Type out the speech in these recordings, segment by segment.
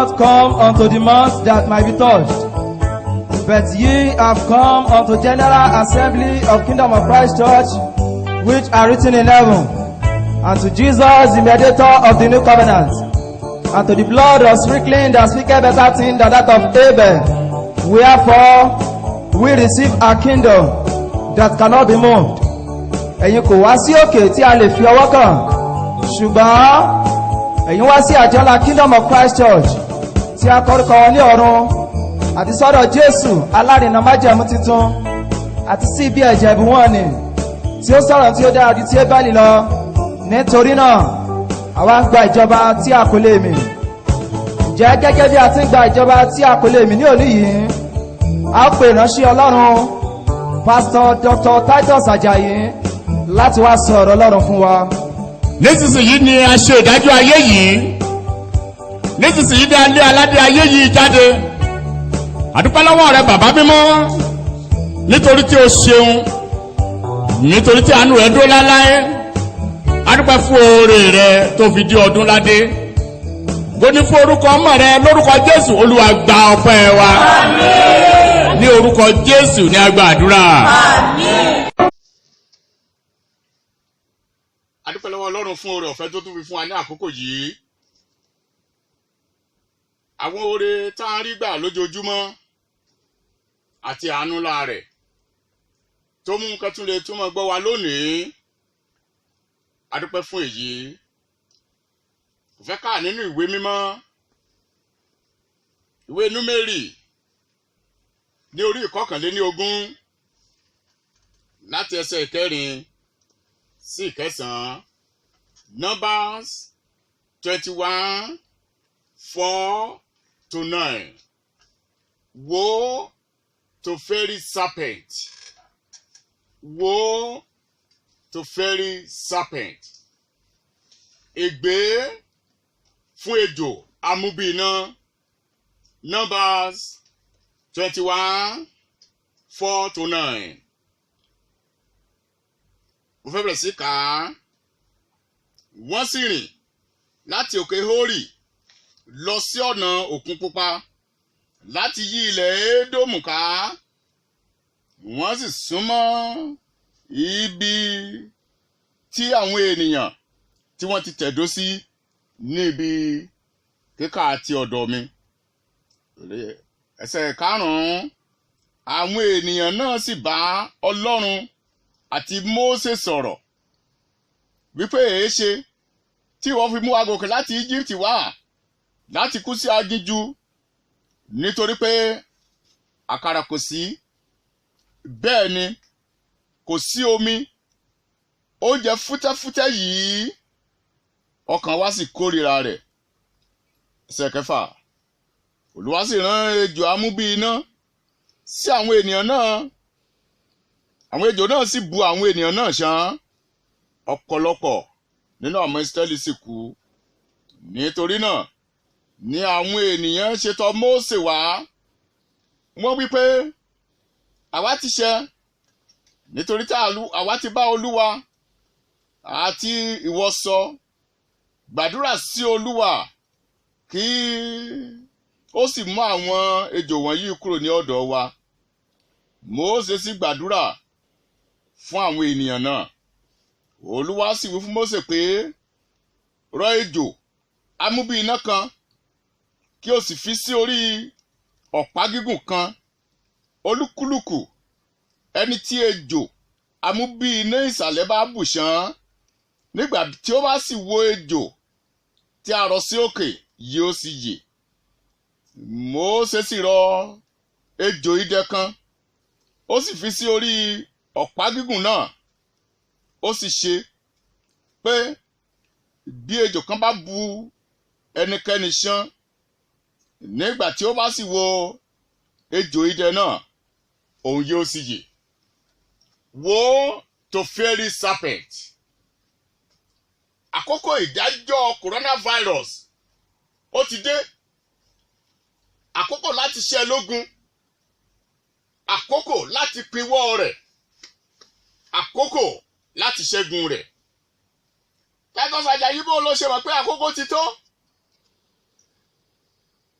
not come unto the mount that might be touched, but ye have come unto general assembly of Kingdom of Christ Church, which are written in heaven, and to Jesus, the mediator of the new covenant, and to the blood of sprinkling that speaketh better thing than that of Abel. Wherefore, we receive a kingdom that cannot be moved. Ẹ̀yin kò wá sí òkè tí a lè fi ọwọ́ kàn, ṣùgbọ́n ẹ̀yin wá sí àjọlá Kingdom of Christ Church tí a kọ́rúkọ wọn ní ọ̀run, àti sọ́dọ̀ Jésù alárinà májẹ̀mú titun, àti sí ibi ẹ̀jẹ̀ ìbúwọ́n ni tí ó sọ̀rọ̀ tí ó dára ju ti Ébẹ́lì lọ. Nítorí náà àwa ń gba ìjọba tí a kò lè mì. Ǹjẹ́ gẹ́gẹ́ bí a ti ń gba ìjọba tí a kò lè mì ní òní yìí, a ó pè ìránṣẹ́ Ọlọ́run Pastor Dr. Titus Ajayi láti wá sọ ọ̀rọ̀ Ọlọ́run fún wa. Nísinsìnyí ni a ṣe ìdájọ́ ayé yìí. Nísinsìnyí ni a lé aládé ayé yìí jáde. Àdúpẹ́ lọ́wọ́ rẹ bàbá mímọ́, nítorí tí o ṣeun, nítorí tí àánú rẹ dúró láláé. Àdúpẹ́ fún oore rẹ tó fi di ọdún ládé. Gbóní fún orúkọ ọmọ rẹ lórúkọ Jésù, Olúwa gba ọpẹ́ wa. Àmín. Ní orúkọ Jésù ní a gba àdúrà. Àmín. Àdúpẹ́ lọ́wọ́ Ọlọ́run fún oore ọ̀fẹ́ tó tún fi fún wa ní àkókò yìí. Àwọn oore tá a rí gbà lójoojúmọ́ àti àánú ńlá rẹ̀ tó mú kẹ́tùnlé tó mọ̀ gbọ́ wa lónìí. Àdúpẹ́ fún èyí. Kò fẹ́ ká nínú ìwé mímọ́, ìwé Númérì ní orí ìkọkànléníogún láti ẹsẹ̀ ìkẹrin sí ìkẹsàn-án. Numbers 21:4-9. Woe to fiery serpent. Woe to fiery serpent. Ègbé fún ejò amúbíiná. Numbers 21:4-9. Mo fẹ́ bẹ̀rẹ̀ sí kà á. Wọ́n sì rìn láti òkè Hórì lọ sí ọ̀nà Òkun Pupa láti yí ilẹ̀ Édómù ká. Wọ́n sì súnmọ́ ibi tí àwọn ènìyàn tí wọ́n ti tẹ̀dó sí níbi kíkà àti ọ̀dọ̀ mi. Ẹsẹ̀ karùn-ún. Àwọn ènìyàn náà sì bá Ọlọ́run àti Mósè sọ̀rọ̀ wípé èéṣe tí wọ́n fi mú wa gòkè láti Íjíbítì wá láti kú sí aginjù, nítorí pé àkàrà kò sí, bẹ́ẹ̀ ni kò sí omi. Oúnjẹ fútẹ́fútẹ́ yìí ọkàn wa sì kórìíra rẹ̀. Ẹsẹ̀ kẹfà. Olúwa sì rán ejò amúbíiná sí àwọn ènìyàn náà. Àwọn ejò náà sì bu àwọn ènìyàn náà ṣán. Ọ̀pọ̀lọpọ̀ nínú àwọn Ísírẹ́lì sì kú. Nítorí náà ni àwọn ènìyàn ṣe tọ̀ Mósè wá. Wọ́n wí pé àwa ti ṣẹ̀, nítorí tí àwa ti bá Olúwa àti ìwọ sọ. Gbàdúrà sí Olúwa kí ó sì mú àwọn ejò wọ̀nyí kúrò ní ọ̀dọ̀ wa. Mósè sì gbàdúrà fún àwọn ènìyàn náà. Olúwa sì wí fún Mósè pé rọ ejò amúbíiná kan kí o sì fi sí orí ọ̀pá gígùn kan. Olúkúlùkù ẹni tí ejò amúbíiná ìsàlẹ̀ bá bù ṣán, nígbà tí ó bá sì wo ejò tí a rọ sí òkè, yóò sì yè. Mósè sì rọ ejò idẹ kan, ó sì fi sí orí ọ̀pá gígùn náà. Ó sì ṣe pé bí ejò kan bá bu ẹnikẹ́ni ṣán, nígbà tí ó bá sì wo ejò idẹ náà, òun yóò sì yè. Woe to fiery serpent. Àkókò ìdájọ́ coronavirus ó ti dé. Àkókò láti ṣẹ́ lógun. Àkókò láti pinwọ́ rẹ̀. Àkókò láti ṣẹ́gun rẹ̀. Titus Ajayi bó ló ṣe mọ̀ pé àkókò ti tó?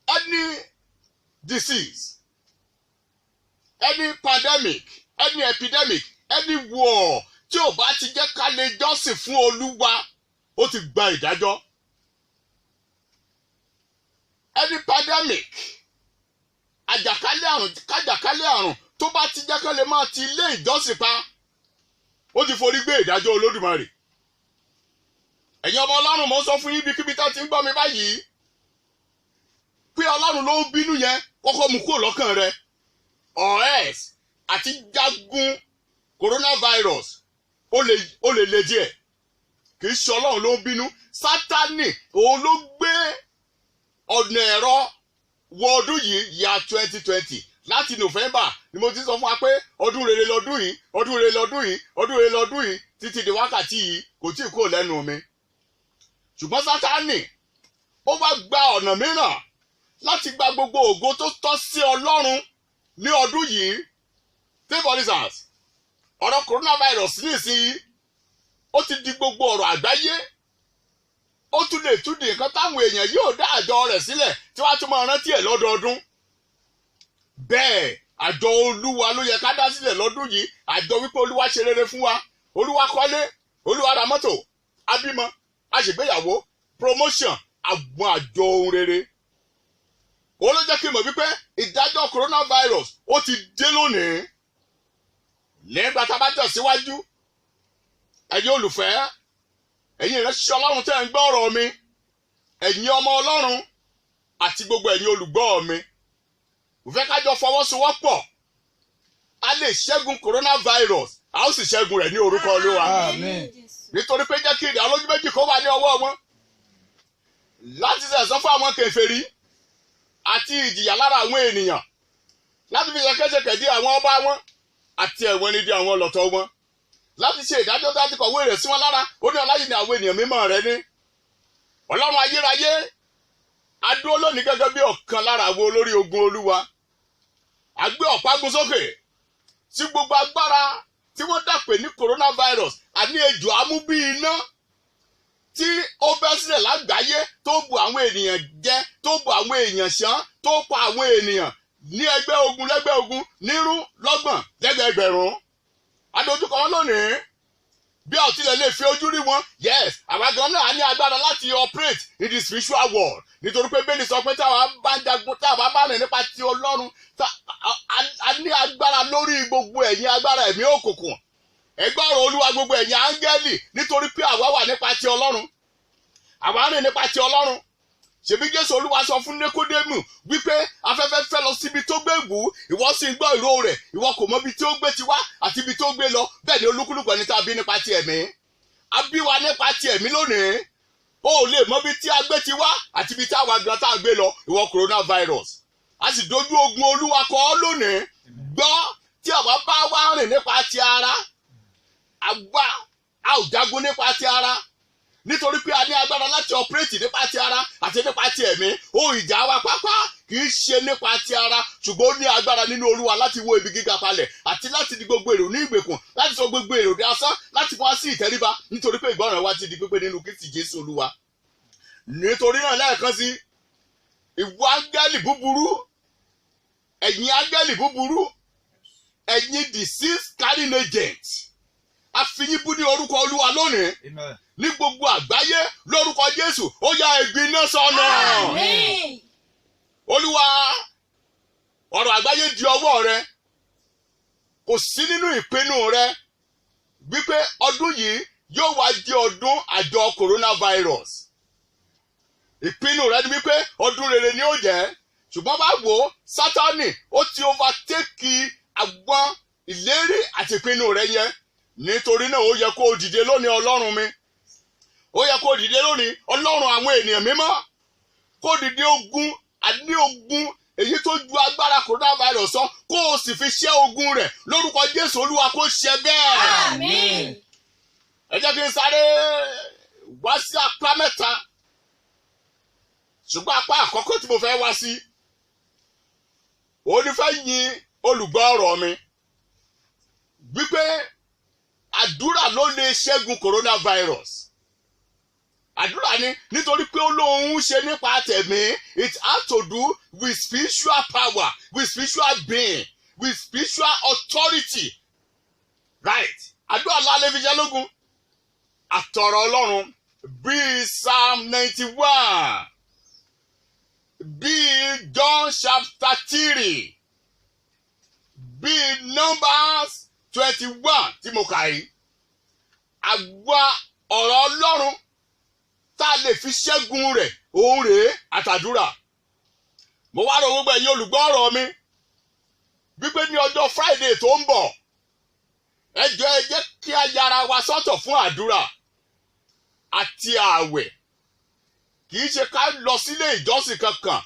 any disease, any pandemic, any epidemic, any war tí ò bá ti jẹ́ ká lè jọ́sìn fún Olúwa ó ti gba ìdájọ́. Any pandemic, àjàkálẹ̀ àrùn tó bá ti jẹ́ ká lè máa ti ilé ìjọsìn pa ó ti forí gbé ìdájọ́ Olódùmarè. Ẹ̀yin ọmọ Ọlọ́run, mo sọ fún yín ibikíbi tá ti ń gbọ́ mi báyìí pé Ọlọ́run ló ń bínú yẹn kọ́kọ́ mú kúrò lọ́kàn rẹ. Ọ̀ẹ́s àti jagun coronavirus ó lè le díẹ̀. Kì í ṣe Ọlọ́run ló ń bínú. Sátánì òun ló gbé ọ̀nà ẹ̀rọ wọ ọdún yìí ya 2020 láti November ni mo ti sọ fún wa pé ọdún rere lọ́dún yìí, ọdún rere lọ́dún yìí, ọdún rere lọ́dún yìí títí di wákàtí yìí kò tí ì kúrò lẹ́nu mi. Ṣùgbọ́n Sátánì ó wá gba ọ̀nà mìíràn láti gba gbogbo ògo tó tọ́ sí Ọlọ́run ní ọdún yìí. Take for instance, ọ̀rọ̀ coronavirus nísìnyí ó ti di gbogbo ọ̀rọ̀ àgbáyé. Ó tún lè tún di nǹkan táwọn èèyàn yóò dá àjọ rẹ̀ sílẹ̀ tí wọ́n á tún máa rántí ẹ̀ lọ́dọọdún. Bẹ́ẹ̀ àjọ Olúwa ló yẹ ká dá sílẹ̀ lọ́dún yìí. Àjọ wípé Olúwa ṣe rere fún wa, Olúwa kọ́lé, Olúwa ra mọ́tò, abímọ, aṣègbéyàwó, promotion, àwọn àjọ ohun rere. Ó ló jẹ́ kí n mọ̀ wípé ìdájọ́ coronavirus ó ti dé lónìí. Nígbà tá a bá tẹ̀síwájú, ẹ̀yin olùfẹ́, ẹ̀yin ìránṣẹ́ Ọlọ́run tẹ́ ń gbọ́ ọ̀rọ̀ mi, ẹ̀yin ọmọ Ọlọ́run àti gbogbo ẹ̀yin olùgbọ́ mi, mo fẹ́ ká jọ fọwọ́sowọ́pọ̀. A lè ṣẹ́gun coronavirus, a ó sì ṣẹ́gun rẹ̀ ní orúkọ Olúwa. Nítorí pé jẹ́ kí ìdá olójú méjì kó wà ní ọwọ́ wọn láti ṣẹ̀san fún àwọn kèfèrí àti ìjìyà lára àwọn ènìyàn, láti fi ṣẹ̀kẹ̀ṣẹ̀kẹ̀ dí àwọn ọba wọn àti ẹ̀wọ̀n ní dí àwọn ọlọ́tọ̀ wọn, láti ṣe ìdájọ́ tó ti kọ̀wé rẹ̀ sí wọn lára. Ó ní ọláyìí ni àwọn ènìyàn mímọ́ rẹ̀ ní. Ọlọ́run ayérayé a dúró lónìí gẹ́gẹ́ bí ọ̀kan lára àwọn olórí ogun Olúwa. A gbé ọ̀págun sókè sí gbogbo agbára tí wọ́n dàpè ní coronavirus àní ejò amúbí iná tí ó bẹ́ sílẹ̀ lágbàáyé tó bu àwọn ènìyàn jẹ, tó bu àwọn èèyàn ṣán, tó pa àwọn ènìyàn ní ẹgbẹ́ ogun lẹ́gbẹ́ ogun, nírú lọ́gbọ̀n lẹ́gbẹ̀ẹ́gbẹ̀rún. Adójúkọ wọn lónìí bí a ò tilẹ̀ lè fi ojú rí wọn. Yes, àwa gan náà ní agbára láti operate in the spiritual world. Nítorí pé Bẹ́ẹ̀ni sọ pé táwa bá ń jagun, táwa bá rìn nípa ti Ọlọ́run, a ní agbára lórí gbogbo ẹ̀yin agbára ẹ̀mí òkùnkùn. Ẹ gbọ́ ọ̀rọ̀ Olúwa gbogbo ẹ̀yin áńgẹ́lì, nítorí pé àwa wà nípa ti Ọlọ́run. Àwa rìn nípa ti Ọlọ́run. Ṣebí Jésù Olúwa sọ fún Níkódémù wípé afẹ́fẹ́ fẹ́ lọ síbi tó gbé wù, ìwọ sì ń gbọ́ ìró rẹ̀, ìwọ kò mọ ibi tí ó gbé ti wá àti ibi tó gbé lọ. Bẹ́ẹ̀ ni olúkúlùkù ẹni tá a bí nípa ti ẹ̀mí. A bí wa nípa ti ẹ̀mí lónìí. O ò lè mọ ibi tí a gbé ti wá àti ibi tí àwa gan tá a gbé lọ, ìwọ coronavirus. A sì dojú ogun Olúwa kọ ọ́ lónìí. Gbọ́, tí àwa bá wá rìn nípa ti ara, àwa a ò jagun nípa ti ara. Nítorí pé a ní agbára láti ọpẹ́rẹ́tì nípa ti ara àti nípa ti ẹ̀mí. Ohun ìjà wa pápá kì í ṣe nípa ti ara, ṣùgbọ́n ó ní agbára nínú Olúwa láti wó ibi gíga palẹ̀ àti láti di gbogbo èrò ní ìgbèkùn, láti sọ gbogbo èrò di asán, láti fún wa sí ìtẹríba, nítorí pé ìgbọràn wa ti di pípé nínú Kristi Jésù Olúwa. Nítorí náà lẹ́ẹ̀kan sí, ìwọ áńgẹ́lì búburú, ẹ̀yin áńgẹ́lì búburú, ẹ̀yin disease carrying agent, a fi yín bú ní orúkọ Olúwa lónìí. Amen. Ní gbogbo àgbáyé lórúkọ Jésù, ó ya ẹ̀gbin náà sọnù. Àmín. Olúwa, ọ̀rọ̀ àgbáyé di ọwọ́ rẹ. Kò sí nínú ìpinnu rẹ wípé ọdún yìí yóò wá jẹ́ ọdún àjọ coronavirus. Ìpinnu rẹ ni wípé ọdún rere ni ó jẹ́. Ṣùgbọ́n bá wò ó, Sátánì ó ti overtake àwọn ìlérí àti ìpinnu rẹ yẹn. Nítorí náà ó yẹ kó o dìde lónìí Ọlọ́run mi. Ó yẹ kó o dìde lónìí Ọlọ́run àwọn ènìyàn mímọ́. Kó o dìde ogun, àní ogun èyí tó ju agbára coronavirus sọ, kó o sì fi ṣẹ́ ogun rẹ̀ lórúkọ Jésù Olúwa kó ṣe bẹ́ẹ̀. Àmín. Ẹ jẹ́ kí n sáré wá sí apá mẹ́ta. Ṣùgbọ́n apá àkọ́kọ́ tí mo fẹ́ wá sí, ó ní fẹ́ yin olùgbọ́ ọ̀rọ̀ mi wípé àdúrà ló lè ṣẹ́gun coronavirus. àdúrà ni nítorí pé Ọlọ́run ṣe nípa tẹ̀mí. It has to do with spiritual power, with spiritual being, with spiritual authority. Right? Àdúrà lálẹ́ fi jẹ́ lógún. Àtọ̀rọ̀ Ọlọ́run bíi Psalm 91, bíi John chapter 3, bíi Numbers 21 tí mo kà yìí. Àgbà ọ̀rọ̀ Ọlọ́run tá a lè fi ṣẹ́gun rẹ̀ òun rèé àtàdúrà. Mo wá rọ̀ gbogbo ẹ̀yin olùgbọ́ ọ̀rọ̀ mi wípé ní ọjọ́ Friday tó ń bọ̀ ẹ jẹ́ kí a yára wa sọ́tọ̀ fún àdúrà àti ààwẹ̀. Kì í ṣe ká lọ sílé ìjọsìn kankan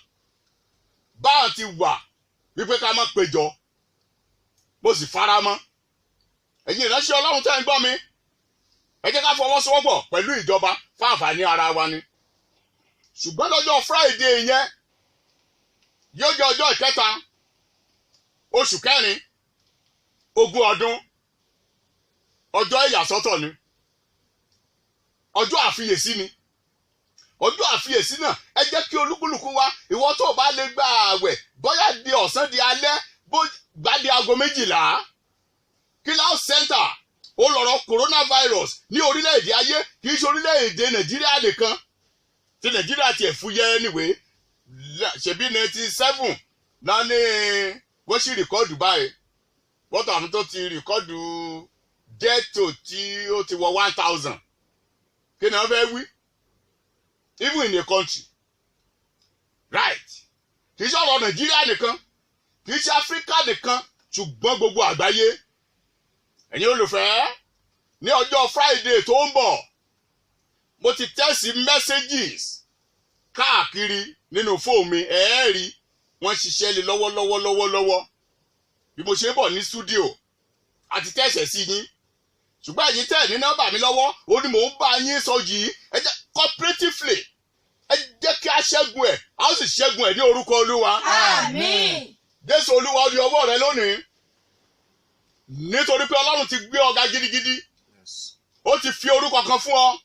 báwọn ti wà wípé ká má péjọ. Mo sì fara mọ́. Ẹ̀yin ìránṣẹ́ Ọlọ́run tẹ́ ń gbọ́ mi, ẹ jẹ́ ká fọwọ́sowọ́pọ̀ pẹ̀lú ìjọba fún àǹfààní ara wa ni. Ṣùgbọ́n lọ́jọ́ Friday yẹn yóò jẹ́ ọjọ́ ìkẹta oṣù kẹrin ogún ọdún. Ọjọ́ ìyàsọ́tọ̀ ni, ọjọ́ àfiyèsí ni. Ọjọ́ àfiyèsí náà ẹ jẹ́ kí olúkúlùkù wa, ìwọ tó bá lè gba ààwẹ̀ bóyá di ọ̀sán di alẹ́ bó gbá di aago 12. Cloud Center ó lọ̀rọ̀ coronavirus ní orílẹ̀-èdè ayé, kì í ṣe orílẹ̀-èdè Nàìjíríà nìkan. Tí Nàìjíríà tiẹ̀ fúyẹ́ anyway, ṣebí 97 náà ní wọ́n sì rìkọ́dù báyìí. Wọ́n tó àmì tó ti rìkọ́dù dẹ́tò tí ó ti wọ 1000. Kí ni wọ́n fẹ́ wí? Even in a country. Right. Kì í ṣe ọ̀rọ̀ Nàìjíríà nìkan, kì í ṣe Áfíríkà nìkan, ṣùgbọ́n gbogbo àgbáyé. Ẹ̀yin olùfẹ́, ní ọjọ́ Friday tó ń bọ̀, mo ti tẹ́sí messages káàkiri nínú fóònù mi, ẹ̀ẹ́rì wọ́n ṣiṣẹ́ lé lọ́wọ́lọ́wọ́. Bí mo ṣe ń bọ̀ ní studio àti tẹ́sẹ̀ sí yín. Ṣùgbọ́n ẹ̀yin tẹ́ ní nọ́mbà mi lọ́wọ́, ó ní mò ń bá yín sọ yìí. Ẹ jẹ́ cooperatively, ẹ jẹ́ kí a ṣẹ́gun ẹ̀, a ó sì ṣẹ́gun ẹ̀ ní orúkọ Olúwa. Àmín. Jésù Olúwa ó di ọwọ́ rẹ lónìí. Nítorí pé Ọlọ́run ti gbé ọ ga gidigidi. Ó ti fi orúkọ kan fún ọ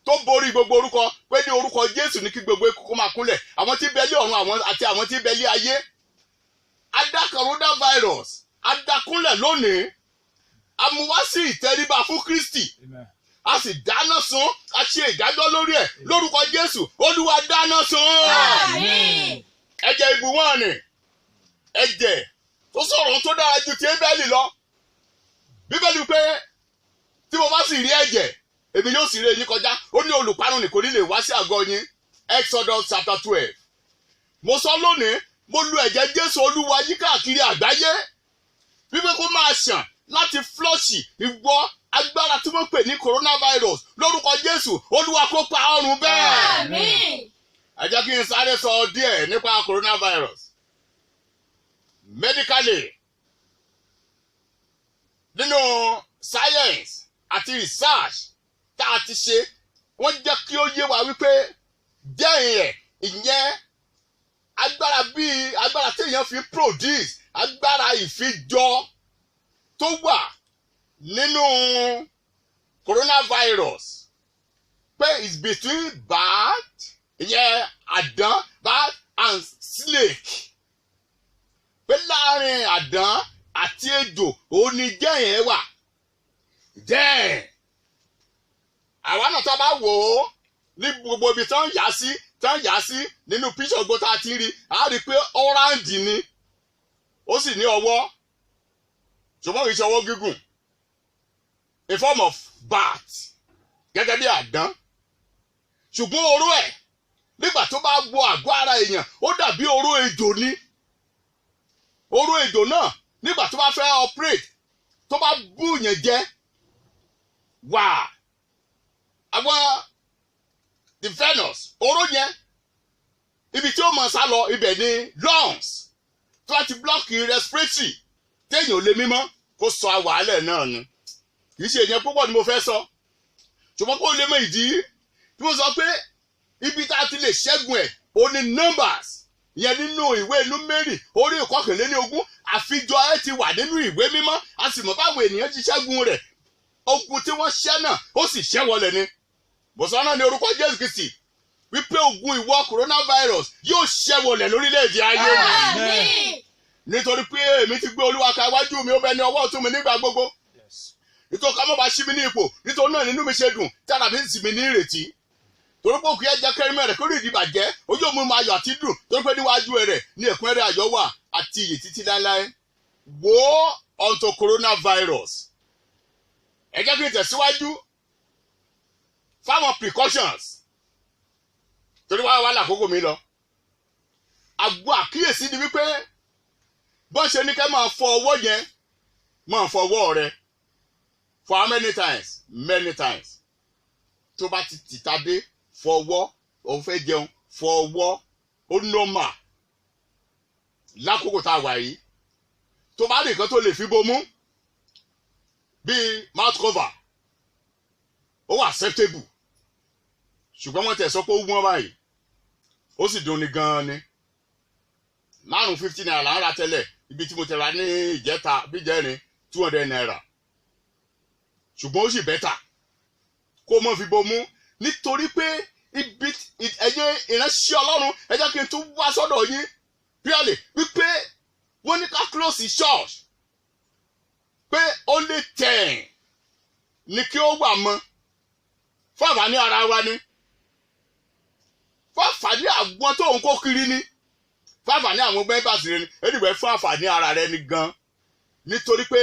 tó borí gbogbo orúkọ, pé ní orúkọ Jésù ní kí gbogbo ikú máa kúnlẹ̀. Àwọn tí bẹ lé ọ̀run àti àwọn tí bẹ lé ayé. A dá coronavirus, a dá kúnlẹ̀ lónìí. A mú wá sí ìtẹríba fún Kristi. A sì dáná sun, a ṣe ìdájọ́ lórí ẹ̀ lórúkọ Jésù. Olúwa dáná sun. Àmín. Ẹ̀jẹ̀ ìbùwọ́n ni, ẹ̀jẹ̀ tó sọ̀rọ̀ tó dára ju ti Ébẹ́lì lọ. Bíbélì pé tí mo bá sì rí ẹ̀jẹ̀, èmi yóò sì ré yín kọjá. Ó ní olùparun ni kò ní lè wá sí àgọ́ yín. Exodus chapter 12. Mo sọ lónìí, mo lu ẹ̀jẹ̀ Jésù Olúwa yí káàkiri àgbáyé. Wípé kó máa ṣàn láti flọ́ọ̀ṣì ìwọ agbára tí wọ́n pè ní coronavirus lórúkọ Jésù. Olúwa kó pa ọrùn bẹ́ẹ̀. Àmín. Ẹ jẹ́ kí n sáré sọ díẹ̀ nípa coronavirus. Medically, nínú science àti research tá a ti ṣe, wọ́n jẹ́ kí ó yé wa wípé jẹ́ ìyẹn agbára tí èèyàn fi produce, agbára ìfijọ tó wà nínú coronavirus pé it's between bat, ìyẹn àdán, bat and snake. Pé láàrin àdán àti ejò òun ni jẹ́yìn wà. Jẹ́yìn. Àwa náà tó bá wò ó ní gbogbo ibi tán yà sí nínú píṣọ̀ gbó tá a ti rí, a rí pé ọ́ráǹdì ni. Ó sì ní ọwọ́. Ṣùgbọ́n kì í ṣe ọwọ́ gígùn. A form of bat. Gẹ́gẹ́ bí àdán. Ṣùgbọ́n oró ẹ̀ nígbà tó bá wọ àgọ́ ara èèyàn, ó dàbí oró ejò ni. Oró ejò náà nígbà tó bá fẹ́ operate, tó bá bú yẹn jẹ, wà àwọn the venous oró yẹn ibi tí ó mọ̀ sá lọ ibẹ̀ ni lungs tó bá ti block respiratory téèyàn ò lè mímọ́ kó sọ àwàálẹ̀ náà ni. Kì í ṣe èèyàn púpọ̀ ni mo fẹ́ sọ, ṣùgbọ́n kó lè mọ ìdí tí mo sọ pé ibi tá a ti lè ṣẹ́gun ẹ̀ ó ní numbers. Ìyẹn nínú ìwé Númérì orí 21 àfijọ ẹ ti wà nínú ìwé mímọ́, a sì mọ̀ báwo ènìyàn ti ṣẹ́gun rẹ̀. Ogun tí wọ́n ṣẹ́ náà ó sì ṣẹ́ wọlé ni. bọ̀sánà ní orúkọ Jésù Kristi wípé ogun ìwọ coronavirus yóò ṣẹ́wọlẹ̀ lórílẹ̀‐èdè ayé Àmín. nítorí pé èmi ti gbé Olúwa ka iwájú mi ó bẹ ní ọwọ́ ọ̀tún mi nígbà gbogbo nítorí ká má bàa ṣí mi ní ipò nítorí náà nínú mi ṣe dùn tára mi sì mi ní ìrètí torí pé òkú yẹn jẹ́ kẹ́rìmẹ́ rẹ̀ kó rí ìdìbàjẹ́ ojú òmu máa yọ̀ àti dùn torí pé níwájú rẹ̀ ní ẹ̀kúnrẹ́rẹ́ ayọ̀ wà àti iyè títí láéláé wo onto coronavirus ẹ jẹ́ kí n tẹ̀síwájú fáwọn precautions torí wá lákòókò mi lọ àgbo àkíyèsí ni wípé bọ́n ṣe ní kẹ́ máa fọ ọwọ́ yẹn máa fọ ọwọ́ rẹ for how many times? Many times. Tó bá ti tìta dé fọ ọwọ́ ó fẹ́ jẹun fọ ọwọ́ ó normal lákòókò tá a wà yìí tó bá rí nǹkan tó lè fi bomú bíi mouth cover ó wà acceptable ṣùgbọ́n wọ́n tẹ̀ sọ pé ó wọ́n báyìí ó sì dùn ní gan-an ni 50 naira là ń ra tẹ́lẹ̀ ibi tí mo ti ra ní ìjẹta bíjẹrin 200 naira ṣùgbọ́n ó sì bẹ́tà kó mọ́ fi bomú nítorí pé ibi ẹ̀yẹ ìránṣẹ́ Ọlọ́run ẹ jẹ́ kí n tún wá sọ́dọ̀ yín purely wípé wọ́n ní ká close the church pé only 10 ni kí ó wà mọ́ fún àǹfààní ara wa ni fún àǹfààní àwọn tó ń kó kiri ni fún àǹfààní àwọn members rẹ ni èdìbò fún àǹfààní ara rẹ ni gan nítorí pé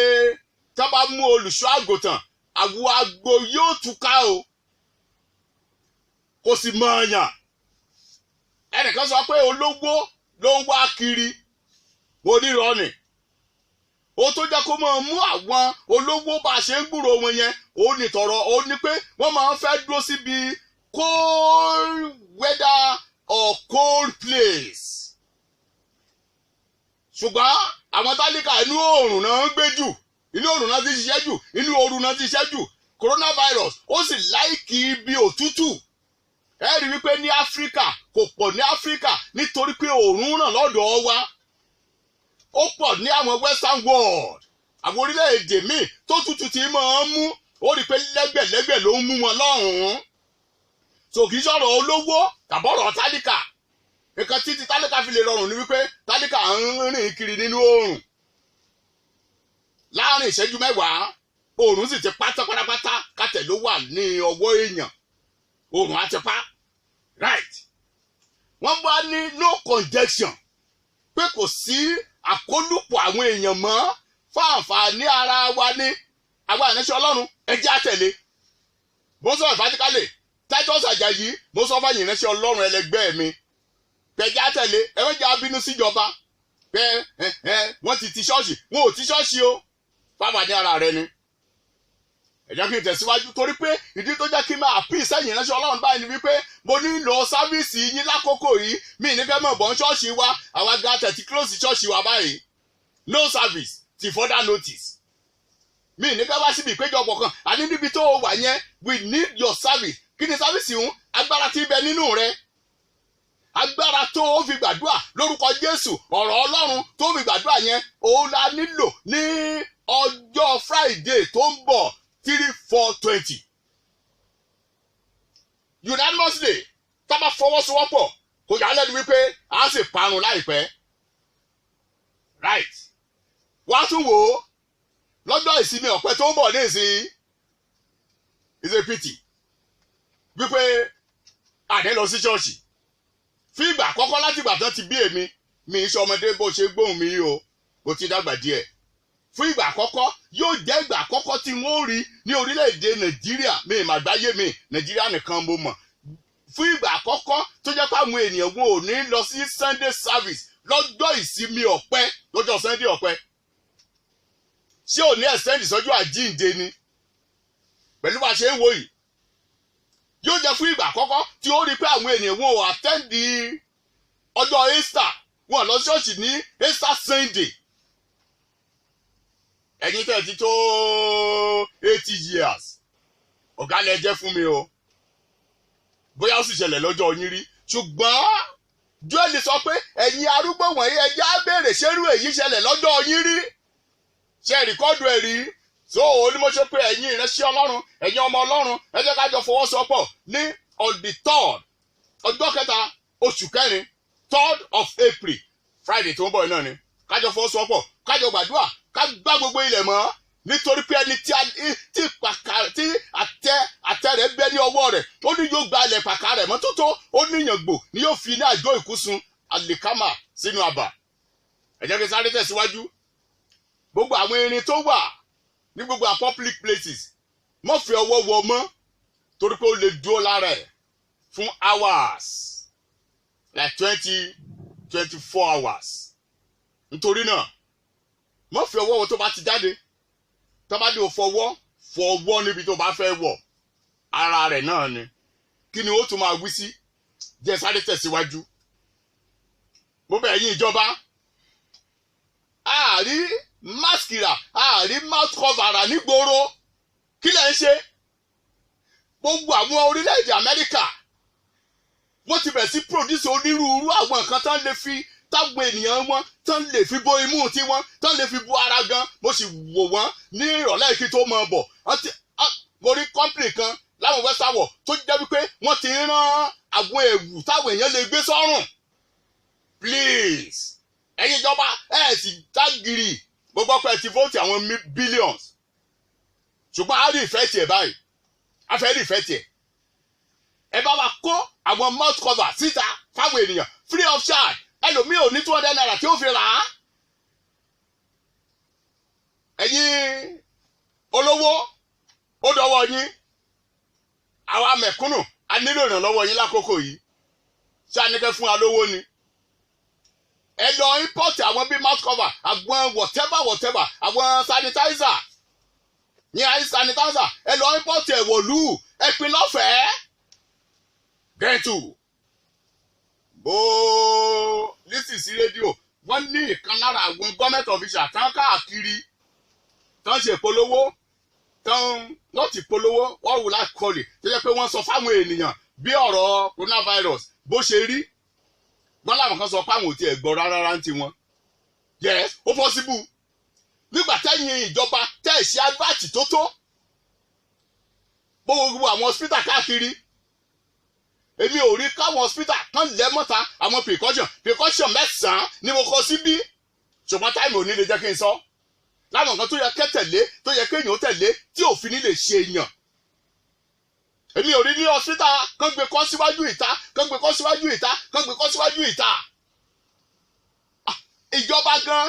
tá bá mú olùṣọ́ àgùntàn àgbo àgbo yóò túká o kò sì mọ ọyàn ẹnìkan sọ pé olówó ló ń wá kiri onírọ̀nì ó tó jẹ́ kó máa mú àwọn olówó bá a ṣe ń gbúrò wọn yẹn ó ní tọrọ ó ní pé wọ́n máa ń fẹ́ dúró síbi cold weather or cold place ṣùgbọ́n àwọn tálíkà inú oòrùn náà ń gbé jù inú oòrùn náà ti ṣiṣẹ́ jù inú ooru náà ti ṣiṣẹ́ jù coronavirus ó sì láìkì ibi òtútù ẹ rí wípé ní Áfíríkà kò pọ̀ ní Áfíríkà nítorí pé oòrùn ràn lọ́dọ̀ wa ó pọ̀ ní àwọn western world àwọn orílẹ̀-èdè míì tó tútù tí máa ń mú ó rí pé lẹ́gbẹ̀lẹ́gbẹ̀ ló ń mú wọn lọ́hùn-ún so kì í sọ̀rọ̀ olówó tàbọ̀rọ̀ tálíkà nǹkan títí tálíkà fi lè rọrùn ní wípé tálíkà ń rìn kiri nínú oòrùn láàrin ìṣẹ́jú 10 oòrùn sì ti pátápátápátá kátẹ̀ ló wà ní ọwọ́ èèyàn oòrùn á ti pa right wọ́n bá ní no conjunction pé kò sí àkólùpọ̀ àwọn èèyàn mọ́ fáǹfààní ara wa ní àwa ìránṣẹ́ Ọlọ́run ẹjẹ́ àtẹ̀lé mo sọ ìfàtíkálẹ̀ Titus Àjàyí mo sọ fún ìránṣẹ́ Ọlọ́run ẹlẹgbẹ́ mi pẹ̀jẹ́ àtẹ̀lé ẹ̀wọ́n abínú síjọba pé wọ́n ti ṣọ́ọ̀ṣì wọn ò ti ṣọ́ọ̀ṣì o fáǹfààní ara rẹ ni ẹ jẹ́ kí n tẹ̀síwájú torí pé ìdí tó jẹ́ kí n máa pín sẹ́yìn ìránṣẹ́ Ọlọ́run báyìí ni wípé mo nílò sáfíìsì yín lákòókò yìí mi ní fẹ́ mọ̀ bọ́n ṣọ́ọ̀ṣì wa àwa ga tẹ̀tí close ṣọ́ọ̀ṣì wa báyìí no service till further notice mi ní fẹ́ wá síbi ìpéjọpọ̀ kan àní níbi tó wà yẹn we need your service kí ni sáfíìsì ń agbára tí ń bẹ nínú rẹ agbára tó o fi gbàdúrà lórúkọ Jésù ọ̀rọ̀ Ọlọ́run tó o fi gbàdúrà yẹn òun la nílò ní ọjọ́ Friday tó ń bọ̀ 3-4-20 unanimously tá bá fọwọ́sowọ́pọ̀ kò yà á lẹ́nu wípé a sì parun láìpẹ́ right wá tún wò ó lọ́jọ́ ìsinmi ọ̀pẹ tó ń bọ̀ ní ìsìn is a pity wípé àdé lọ sí ṣọ́ọ̀ṣì fún ìgbà àkọ́kọ́ láti ìgbà tán ti bí èmi mi ń ṣe ọmọdé bó ṣe gbóhùn mi o kò ti dàgbà díẹ̀ fún ìgbà àkọ́kọ́ yóò jẹ́ ìgbà àkọ́kọ́ tí wọ́n rí ní orílẹ̀-èdè Nàìjíríà mi ìmàgbáyé mi Nàìjíríà nìkan mo mọ̀ fún ìgbà àkọ́kọ́ tó jẹ́ pé àwọn ènìyàn wọn ò ní lọ sí Sunday service lọ́jọ́ ìsinmi ọ̀pẹ lọ́jọ́ Sunday ọ̀pẹ ṣé ò ní extend ìsọjọ́ àjíǹde ni pẹ̀lú bá a ṣe ń wò yìí yóò jẹ́ fún ìgbà àkọ́kọ́ tí ó rí pé àwọn ènìyàn wọn ò attend ọjọ́ Easter wọn lọ ṣọ́ọ̀ṣì ní Easter Sunday ẹ̀yin tẹ́ ti tó 80 years ọ̀gá lẹ jẹ́ fún mi o bóyá ó sì ṣẹlẹ̀ lọ́jọ́ yín rí ṣùgbọ́n Joel sọ pé ẹ̀yin arúgbó wọ̀nyí ẹjẹ́ á béèrè ṣerú èyí ṣẹlẹ̀ lọ́jọ́ yín rí ṣe rìkọ́dù ẹ̀ rí so ní mo ṣe pé ẹ̀yin ìránṣẹ́ Ọlọ́run ẹ̀yin ọmọ Ọlọ́run ẹ jẹ́ ká jọ fọwọ́sowọ́pọ̀ ní on the 3rd ọjọ́ kẹta oṣù kẹrin 3rd of April Friday tó ń bọ̀ náà ni ká jọ fọwọ́sowọ́pọ̀ ká jọ gbàdúrà ká gbá gbogbo ilẹ̀ mọ́ nítorí pé ẹni tí àtẹ rẹ̀ bẹ́ ní ọwọ́ rẹ̀ ó ní yóò gba ilẹ̀ pàkà rẹ̀ mọ́ tótó ó níyàngbò ni yóò fi ní àjọ ìkúsun àlìkámà sínú àbà. ẹ jẹ́ kí sáré tẹ̀síwájú gbogbo àwọn irin tó wà ní gbogbo àwọn public places mọ́ fi ọwọ́ wọ mọ́ torí pé ó lè dúró lára ẹ̀ fún hours like 24 hours. nítorí náà mọ́ fi ọwọ́ wọ tó bá ti jáde tó bá dé o fọwọ́ níbi tó bá fẹ́ wọ̀ ara rẹ̀ náà ni kí ni ó tún máa wí sí jẹ́ sáré tẹ̀síwájú. mo bẹ̀ yín ìjọba àárí maskira àárí mouth cover rà nígboro kí lẹ̀ ń ṣe gbogbo àwọn orílẹ̀-èdè Amẹ́ríkà wọ́n ti bẹ̀rẹ̀ sí produce onírúurú àwọn nǹkan tán lè fi táwọn ènìyàn wọn tán lè fi bo imú tí wọn tán lè fi bo ara gan mo sì wò wọ́n ní ìrọ̀lẹ́ kí tó mọ̀ bọ̀ mo rí company kan láwọn West Awọ tó jẹ́ wípé wọ́n ti rán àwọn ẹ̀wù táwọn èèyàn lè gbé sọ́rùn please ẹ̀yin ìjọba ẹ̀ sì dágìrì mo gbọ́ pé ẹ ti vote àwọn billions ṣùgbọ́n a rí ìfẹ́ tiẹ̀ báyìí a fẹ́ rí ìfẹ́ tiẹ̀ ẹ bá wa kó àwọn mouth cover síta fáwọn ènìyàn free of charge ẹlòmíì ò ní 200 naira tí ó fi rà á. ẹ̀yin olówó ó dọwọ́ yín àwa mẹ̀kúnnù a nílò ìrànlọ́wọ́ yín lákòókò yìí ṣé a ní kẹ́ fún wa lówó ni. ẹ lọ import àwọn bíi mouth cover àwọn whatever àwọn sanitizer ní àyè sanitizer ẹ lọ import ẹ̀ wọ̀lú ẹ pín lọ́fẹ̀ẹ́ gẹ̀ẹ́tù bó lísì sí rédíò wọ́n ní ìkan lára àwọn government official tán káàkiri tán ṣe polówó tán láti polówó what will I call it tó yẹ pé wọ́n sọ fáwọn ènìyàn bí ọ̀rọ̀ coronavirus bó ṣe rí wọ́n láwọn kan sọ fáwọn ò tiẹ̀ gbọ́ rárá ń tiwọn yes ó possible nígbà tẹ́yìn ìjọba tẹ́ ẹ̀ ṣe advert tó tó gbogbo àwọn hospital káàkiri èmi ò rí káwọn hospital kan lẹ́mọ́ta àwọn precaution 9 ni mo kọ síbí ṣùgbọ́n táìmù ò ní lè jẹ́ kí n sọ láwọn nǹkan tó yẹ kẹ́ tẹ̀lé tó yẹ kéèyàn tẹ̀lé tí òfin ní lè ṣe èèyàn èmi ò rí ní hospital kan gbé kọ́ síwájú ìta kan gbé kọ́ síwájú ìta kan gbé kọ́ síwájú ìta ìjọba gan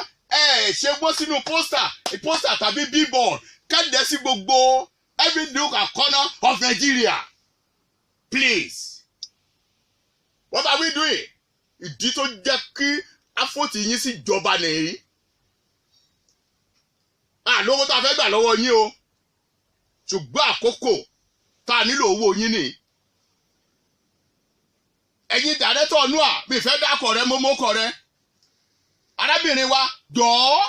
ṣe wọ́n sínú pósítà tàbí billboard kéde sí gbogbo every nook and corner of Nigeria please. What are we doing? Ìdí tó jẹ́ kí afọ́tì yín sí ìjọba nìyí. Lówó tá a fẹ́ gbà lọ́wọ́ yín o. Ṣùgbọ́n àkókò tá a nílò owó yín ni. Ẹ̀yin dàrẹ́tọ̀ Noah mi fẹ́ dákọ̀ rẹ mọ́mọ́kọ̀ rẹ. Arábìnrin wa jọ̀ọ́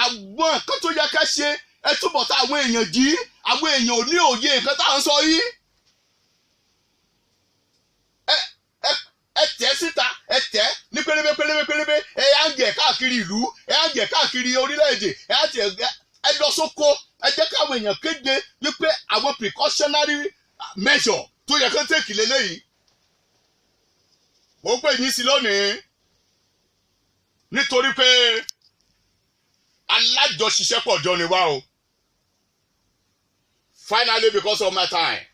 àwọn nǹkan tó yẹ ká ṣe ẹ túbọ̀ tá àwọn èèyàn jí àwọn èèyàn ò ní òye nǹkan tá à ń sọ yìí. Ẹ tẹ̀ síta ẹ tẹ̀ ní pélébé ẹ yá ń gẹ̀ káàkiri ìlú ẹ yá ń gẹ̀ káàkiri orílẹ̀-èdè ẹ lọ sóko ẹ jẹ́ káwọn èèyàn kéde wípé àwọn precautionary measure tó yẹ kán tèkì lélẹ́yìí. mo pè yín sí lónìí nítorí pé alájọṣiṣẹ́pọ̀ jọ ni wá o. Finally because of my time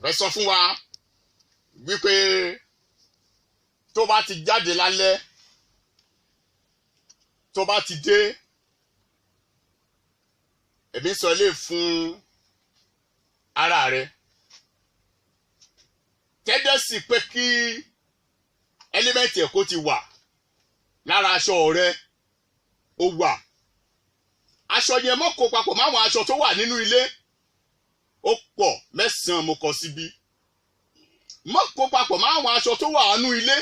rẹ sọ fún wa wípé tó bá ti jáde lálẹ́ tó bá ti dé èmi sọ lè fún ara rẹ tẹ́jẹ́ sí pé kí ẹ́límẹ́ǹtì ẹ̀kọ́ ti wà lára aṣọ rẹ ó wà aṣọ yẹn mọ́ kó papọ̀ máwọn aṣọ tó wà nínú ilé ó pọ̀ 9 mo kọ síbí mọ́ kó papọ̀ máwọn aṣọ tó wà nínú ilé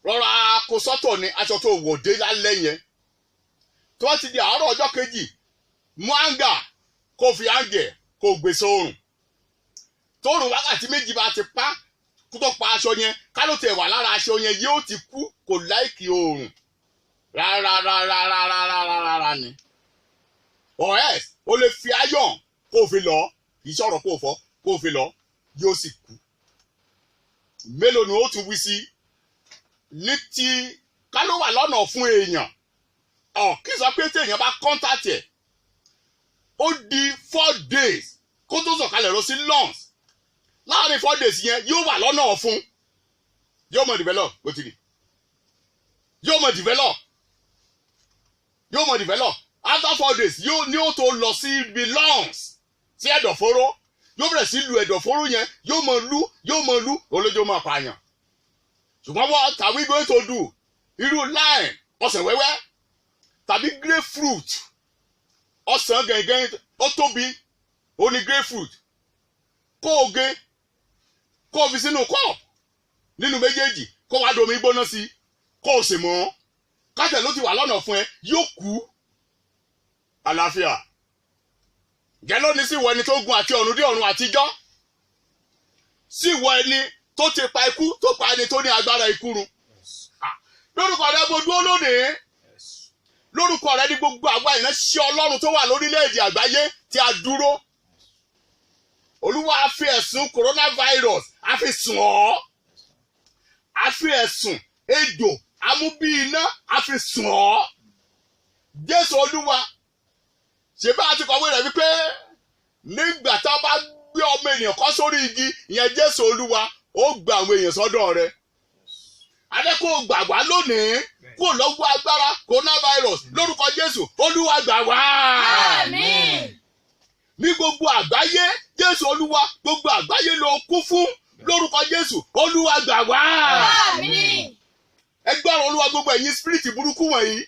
rọra kó sọ́tọ̀ ní aṣọ tó wọ̀ dé lálẹ́ yẹn tó bá ti di àárọ̀ ọjọ́ kejì mú áńgà kó fi áńgẹ̀ kó gbé sórùn tóòrùn wákàtí 2 bá ti pa kó tó pa aṣọ yẹn ká ló tẹ̀ wà lára aṣọ yẹn yóò ti kú kò láìkì oòrùn rárá ni. Or else o lè fi ayọ̀n kó o fi lọ kì í sọ̀rọ̀ kó o fọ́ kó o fi lọ yóò sì kú. Mélòó ni ó tún wí sí ní ti ká ló wà lọ́nà fún èèyàn kí sọ pé téèyàn bá contact ẹ̀ ó di 4 days kó tó sọ̀kalẹ̀ lọ sí lungs láàrin 4 days yẹn yóò wà lọ́nà fún yóò mọ̀ develop bó ti di yóò mọ̀ develop after 4 days ní ó tó lọ sí ibi lungs sí ẹ̀dọ̀fóró yóò bẹ̀rẹ̀ sí lu ẹ̀dọ̀fóró yẹn yóò mọ̀ lú olójó máa pààyàn. Ṣùgbọ́n what are we going to do? Irú lime ọsàn wẹ́wẹ́ tàbí grapefruit ọsàn gẹ̀gẹ̀ ó tóbi ó ní grapefruit kó o gé kó o fi sínú cup nínú méjèèjì kó wá domi gbóná sí kó o sì mọ́ kátẹ̀ ló ti wà lọ́nà fún ẹ yóò kú àlàáfíà. Jẹ́ lónìí sí ìwọ ẹni tó gun àti ọ̀run dé ọ̀run àtijọ́ sí ìwọ ẹni tó ti pa ikú tó pa ẹni tó ní agbára ikú run. Lórúkọ rẹ mo dúró lónìí lórúkọ rẹ ní gbogbo àwa ìránṣẹ́ Ọlọ́run tó wà lórílẹ̀-èdè àgbáyé tí a dúró. Olúwa a fi ẹ̀sùn coronavirus a fi sùn ọ́ a fi ẹ̀sùn ejò amúbí iná a fi sùn ọ́. Jésù Olúwa ṣe bá a ti kọ̀wé rẹ̀ wípé nígbà tá a bá gbé ọmọ ènìyàn kọ́ sórí igi ìyẹn Jésù Olúwa ó gba àwọn èèyàn sọ́dọ̀ rẹ̀. Adékò gbàgbá lónìí kó lọ́wọ́ agbára coronavirus lórúkọ Jésù Olúwa gbà wá. Àmín. Ní gbogbo àgbáyé Jésù Olúwa gbogbo àgbáyé ló kú fún lórúkọ Jésù Olúwa gbà wá. Àmín. Ẹgbẹ́rún Olúwa gbogbo ẹ̀yin spirit burúkú wọ̀nyí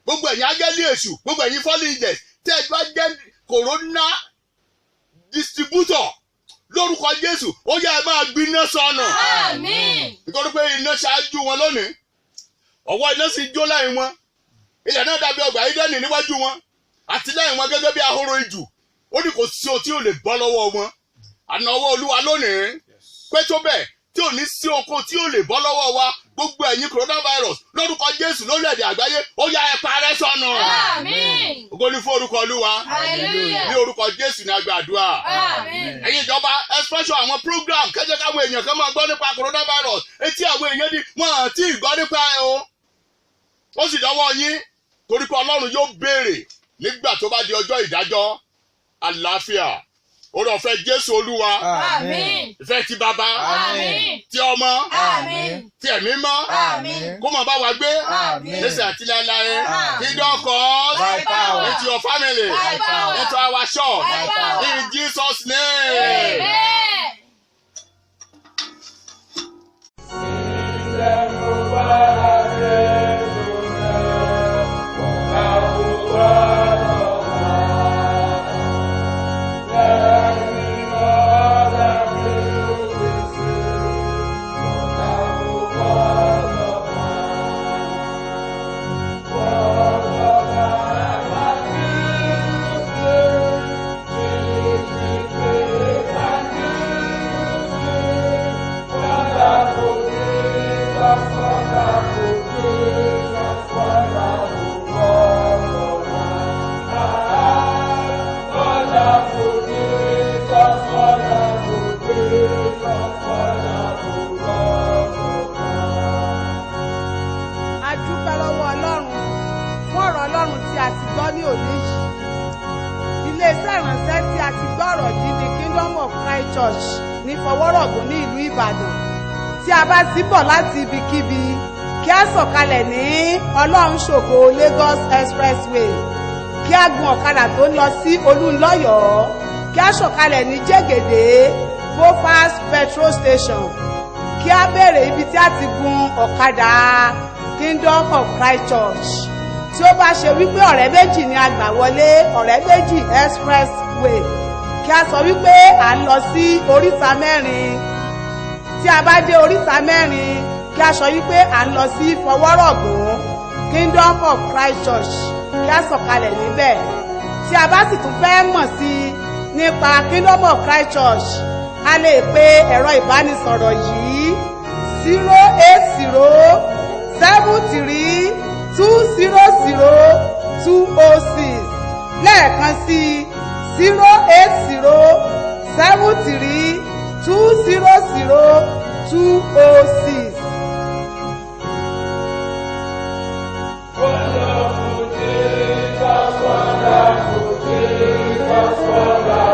gbogbo ẹ̀yin áńgẹ́lì èṣù gbogbo ẹ̀yin fallen angels tẹ́ ẹ bá jẹ́ corona distributor lórúkọ Jésù ó yá ẹ máa gbiná sọnù. Àmín. Nítorí pé iná ṣáájú wọn lónìí ọwọ́ iná sì jó lẹ́yìn wọn ilẹ̀ náà dàbí ọgbà Édẹ́nì níwájú wọn àti lẹ́yìn wọn gẹ́gẹ́ bí ahoro ijù ó ní kò sí ohun tí ò lè bọ́ lọ́wọ́ wọn. Àná ọwọ́ Olúwa lónìí pé tó bẹ́ẹ̀ tí ò ní sí oko tí ò lè bọ́ lọ́wọ́ wa gbogbo ẹ̀yin coronavirus lórúkọ Jésù lórílẹ̀-èdè àgbáyé ó yá ẹ parẹ́ sọnù. Àmín. Ògo ni fún orúkọ Olúwa. Hallelujah. Ní orúkọ Jésù ní a gbàdúrà. Àmín. Ẹ̀yin ìjọba especially àwọn program kẹ́jẹ́ káwọn èèyàn kan máa gbọ́ nípa coronavirus etí àwọn èèyàn ní wọn àti ìgbọ́ nípa ẹ̀ o. Ó sì dọ́wọ́ yín torí pé Ọlọ́run yóò béèrè nígbà tó bá di ọjọ́ ìdájọ́ àlàáfíà. Oore ọ̀fẹ́ Jésù Olúwa. Àmín. Ìfẹ́ ti Bàbá. Àmín. Ti Ọmọ. Àmín. Ti Ẹ̀mí Mọ́. Àmín. Kó máa bá wa gbé. Àmín. Lẹ́sẹ̀ àti láéláé. Àmín. Kingdom cause. By power. Into your family. By power. Into our church. By power. In Jesus' name. Amen. Church ní Fọwọ́rọ̀gùn ní ìlú Ìbàdàn. Tí a bá ti bọ̀ láti ibikíbi kí a sọ̀kalẹ̀ ní Ọlọ́run ṣògo Lagos Expressway kí a gun ọ̀kadà tó ń lọ sí Olúńlọ́yọ̀ọ́ kí a sọ̀kalẹ̀ ní Jẹ́gẹ̀dẹ̀ Bofas petrol station kí a béèrè ibi tí a ti gun ọ̀kadà Kingdom of Christ Church. Tí ó bá ṣe wípé ọ̀rẹ́ méjì ni a gbà wọlé ọ̀rẹ́ méjì Expressway kí a sọ wípé à ń lọ sí oríta mẹ́rin. Tí a bá dé oríta mẹ́rin kí a sọ wípé à ń lọ sí Fọwọ́rọ̀gùn Kingdom of Christ Church kí a sọ̀kalẹ̀ níbẹ̀. Tí a bá sì tún fẹ́ mọ̀ sí nípa Kingdom of Christ Church a lè pe ẹ̀rọ ìbánisọ̀rọ̀ yìí 080 08033200206 lẹ́ẹ̀kan sí 08073200206. Wonderful Jesus, wonderful Jesus, wonderful.